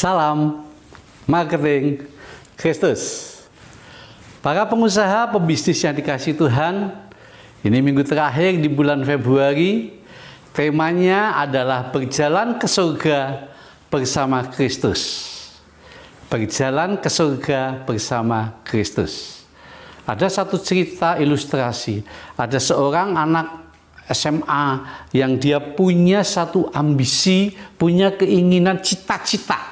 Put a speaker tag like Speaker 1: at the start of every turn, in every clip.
Speaker 1: Salam marketing Kristus. Para pengusaha, pebisnis yang dikasihi Tuhan, ini minggu terakhir di bulan Februari, temanya adalah berjalan ke surga bersama Kristus. Berjalan ke surga bersama Kristus. Ada satu cerita ilustrasi, ada seorang anak SMA yang dia punya satu ambisi, punya keinginan, cita-cita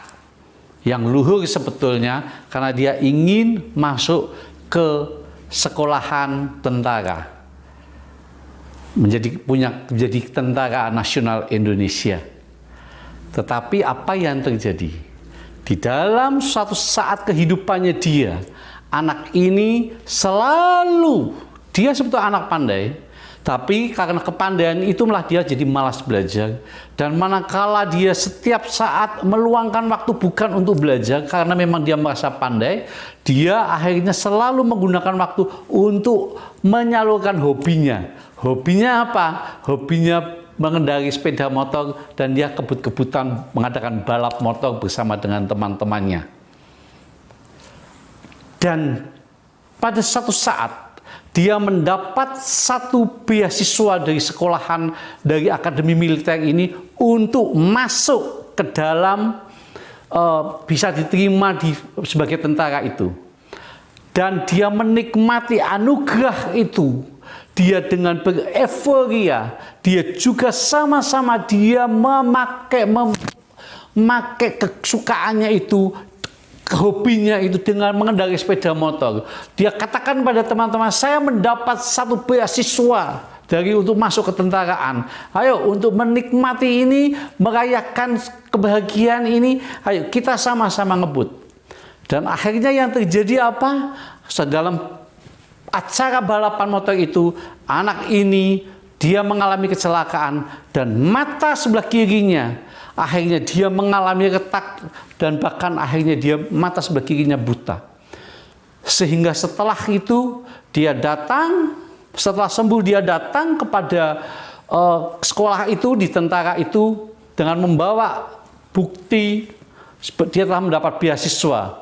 Speaker 1: yang luhur sebetulnya, karena dia ingin masuk ke sekolahan tentara, menjadi tentara nasional Indonesia. Tetapi apa yang terjadi? Di dalam suatu saat kehidupannya dia, anak ini selalu, dia sebetulnya anak pandai, tapi karena kepandaian itulah dia jadi malas belajar. Dan manakala dia setiap saat meluangkan waktu bukan untuk belajar, karena memang dia merasa pandai, dia akhirnya selalu menggunakan waktu untuk menyalurkan hobinya. Hobinya apa? Hobinya mengendarai sepeda motor, dan dia kebut-kebutan mengadakan balap motor bersama dengan teman-temannya. Dan pada satu saat dia mendapat satu beasiswa dari sekolahan, dari akademi militer ini, untuk masuk ke dalam, bisa diterima sebagai tentara itu. Dan dia menikmati anugerah itu. Dia dengan bereforia, dia juga sama-sama dia memakai kesukaannya itu, hobinya itu dengan mengendarai sepeda motor. Dia katakan pada teman-teman, saya mendapat satu beasiswa untuk masuk ke tentaraan. Ayo, untuk menikmati ini, merayakan kebahagiaan ini, ayo kita sama-sama ngebut. Dan akhirnya yang terjadi apa? Dalam acara balapan motor itu, anak ini dia mengalami kecelakaan, dan mata sebelah kirinya akhirnya dia mengalami retak, dan bahkan akhirnya dia mata sebelah kirinya buta. Sehingga setelah itu dia datang, setelah sembuh dia datang kepada sekolah itu, di tentara itu, dengan membawa bukti dia telah mendapat beasiswa,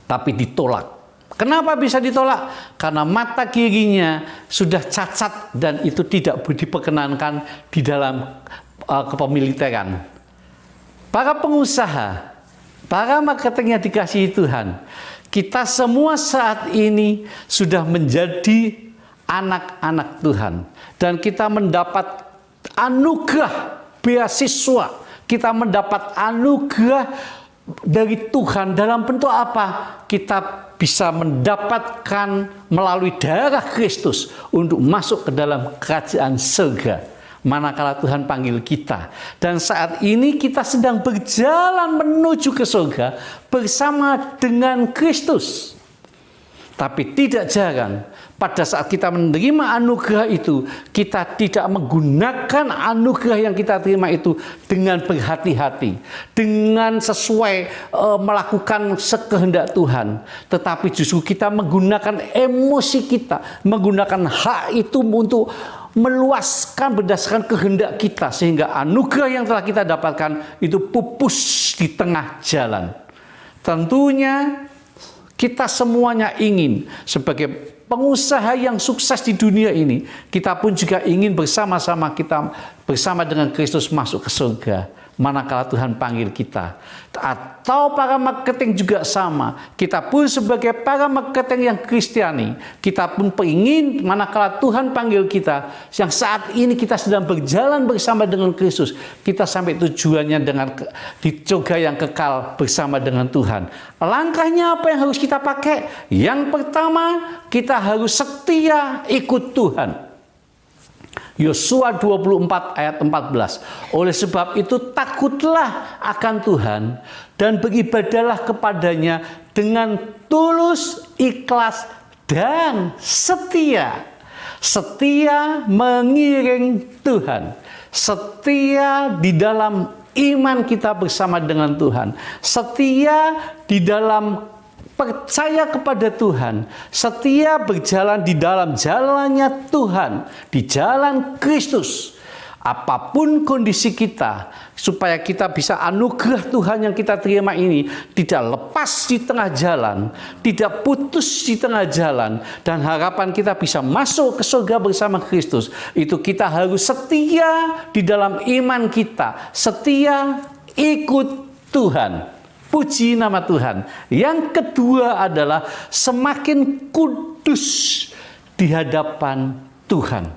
Speaker 1: tapi ditolak. Kenapa bisa ditolak? Karena mata kirinya sudah cacat, dan itu tidak diperkenankan di dalam kepemiliteran. Para pengusaha, para marketing yang dikasihi Tuhan, kita semua saat ini sudah menjadi anak-anak Tuhan, dan kita mendapat anugerah beasiswa, kita mendapat anugerah dari Tuhan dalam bentuk apa? Kita bisa mendapatkan melalui darah Kristus untuk masuk ke dalam kerajaan surga manakala Tuhan panggil kita. Dan saat ini kita sedang berjalan menuju ke surga bersama dengan Kristus. Tapi tidak jarang pada saat kita menerima anugerah itu, kita tidak menggunakan anugerah yang kita terima itu dengan berhati-hati, dengan sesuai melakukan sekehendak Tuhan. Tetapi justru kita menggunakan emosi kita, menggunakan hak itu untuk meluaskan berdasarkan kehendak kita, sehingga anugerah yang telah kita dapatkan itu pupus di tengah jalan. Tentunya kita semuanya ingin sebagai pengusaha yang sukses di dunia ini, kita pun juga ingin bersama-sama kita bersama dengan Kristus masuk ke surga manakala Tuhan panggil kita. Atau para marketing juga sama, kita pun sebagai para marketing yang Kristiani, kita pun ingin manakala Tuhan panggil kita, yang saat ini kita sedang berjalan bersama dengan Kristus, kita sampai tujuannya dengan di surga yang kekal bersama dengan Tuhan. Langkahnya apa yang harus kita pakai? Yang pertama, kita harus setia ikut Tuhan. Yosua 24 ayat 14. Oleh sebab itu takutlah akan Tuhan dan beribadahlah kepadanya dengan tulus, ikhlas, dan setia. Setia mengiring Tuhan. Setia di dalam iman kita bersama dengan Tuhan. Setia di dalam percaya kepada Tuhan, setia berjalan di dalam jalannya Tuhan, di jalan Kristus. apapun kondisi kita, supaya kita bisa anugerah Tuhan yang kita terima ini tidak lepas di tengah jalan, tidak putus di tengah jalan, dan harapan kita bisa masuk ke surga bersama Kristus. Itu kita harus setia di dalam iman kita, setia ikut Tuhan. Puji nama Tuhan. Yang kedua adalah semakin kudus di hadapan Tuhan.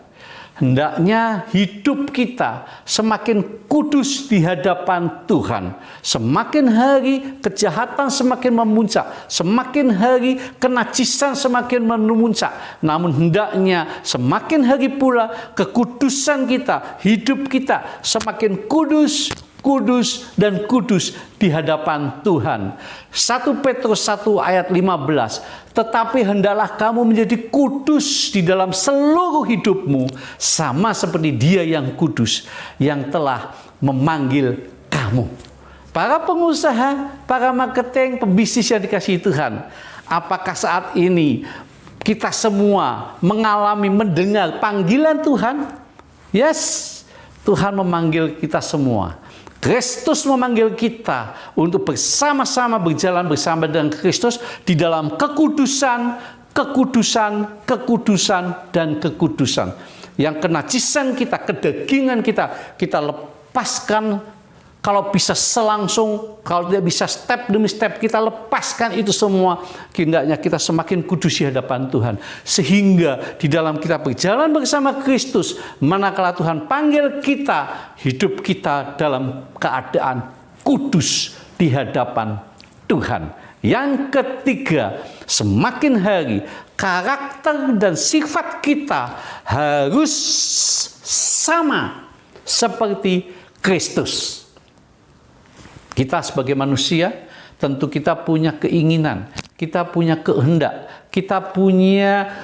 Speaker 1: Hendaknya hidup kita semakin kudus di hadapan Tuhan. Semakin hari kejahatan semakin memuncak, semakin hari kenajisan semakin memuncak. Namun hendaknya semakin hari pula kekudusan kita, hidup kita semakin kudus, kudus dan kudus di hadapan Tuhan. 1 Petrus 1 ayat 15. Tetapi hendaklah kamu menjadi kudus di dalam seluruh hidupmu, sama seperti Dia yang kudus, yang telah memanggil kamu. Para pengusaha, para marketing, pebisnis yang dikasihi Tuhan, apakah saat ini kita semua mengalami, mendengar panggilan Tuhan? Yes, Tuhan memanggil kita semua. Kristus memanggil kita untuk bersama-sama berjalan bersama dengan Kristus di dalam kekudusan, kekudusan, kekudusan, dan kekudusan. Yang kenajisan kita, kedagingan kita lepaskan. Kalau bisa selangsung, kalau tidak bisa step demi step, kita lepaskan itu semua. Hendaknya kita semakin kudus di hadapan Tuhan. Sehingga di dalam kita berjalan bersama Kristus, manakala Tuhan panggil kita, hidup kita dalam keadaan kudus di hadapan Tuhan. Yang ketiga, semakin hari karakter dan sifat kita harus sama seperti Kristus. Kita sebagai manusia, tentu kita punya keinginan, kita punya kehendak, kita punya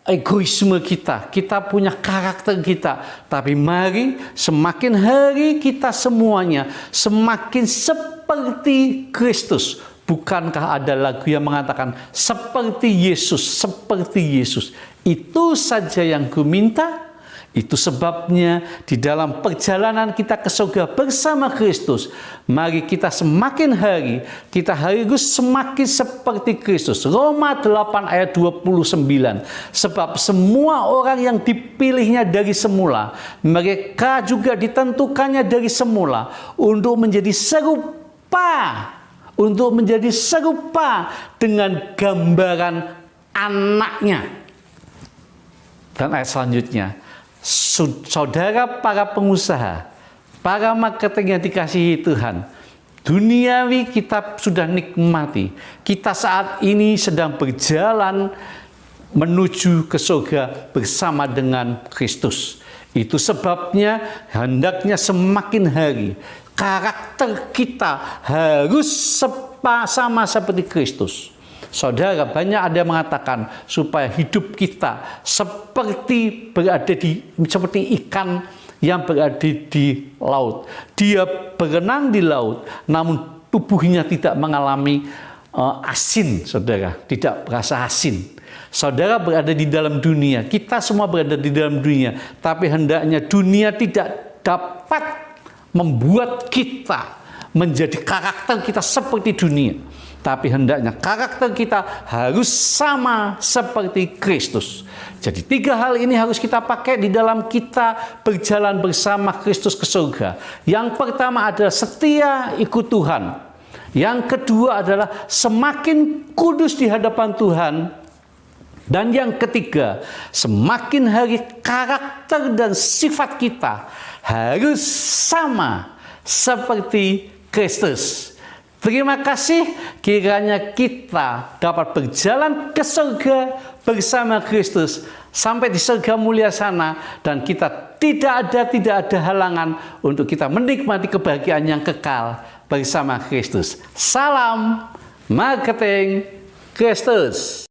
Speaker 1: egoisme kita punya karakter kita. Tapi mari semakin hari kita semuanya semakin seperti Kristus. Bukankah ada lagu yang mengatakan seperti Yesus, seperti Yesus. Itu saja yang ku minta. Itu sebabnya di dalam perjalanan kita ke surga bersama Kristus, mari kita semakin hari, kita harus semakin seperti Kristus. Roma 8 ayat 29. Sebab semua orang yang dipilihnya dari semula, mereka juga ditentukannya dari semula untuk menjadi serupa dengan gambaran anaknya. Dan ayat selanjutnya, saudara para pengusaha, para marketing yang dikasihi Tuhan, duniawi kita sudah nikmati. Kita saat ini sedang berjalan menuju ke surga bersama dengan Kristus. Itu sebabnya hendaknya semakin hari karakter kita harus sama seperti Kristus. Saudara, banyak ada yang mengatakan supaya hidup kita seperti ikan yang berada di laut. Dia berenang di laut, namun tubuhnya tidak mengalami asin, saudara. Tidak merasa asin. Saudara berada di dalam dunia, kita semua berada di dalam dunia. Tapi hendaknya dunia tidak dapat membuat kita menjadi karakter kita seperti dunia. Tapi hendaknya karakter kita harus sama seperti Kristus. Jadi 3 hal ini harus kita pakai di dalam kita berjalan bersama Kristus ke surga. Yang pertama adalah setia ikut Tuhan. Yang kedua adalah semakin kudus di hadapan Tuhan. Dan yang ketiga, semakin hari karakter dan sifat kita harus sama seperti Kristus. Terima kasih, kiranya kita dapat berjalan ke surga bersama Kristus sampai di surga mulia sana, dan kita tidak ada halangan untuk kita menikmati kebahagiaan yang kekal bersama Kristus. Salam marketing Kristus.